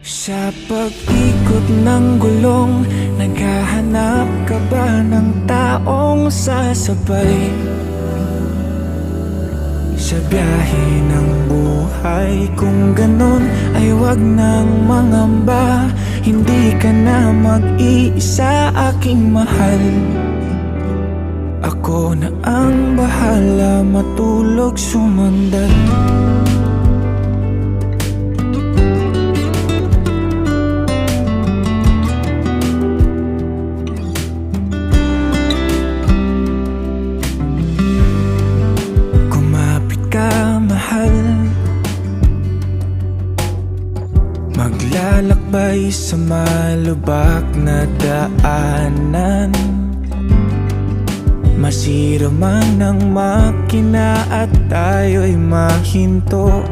Sa pag-ikot ng gulong, naghahanap ka ba ng taong sasabay? Sa biyahe ng buhay, kung ganon ay wag nang mangamba. Hindi ka na mag-iisa, aking mahal. Ako na ang bahala, matulog, sumandal. Maglalakbay sa malubak na daanan, masira man ang makina at tayo'y mahinto.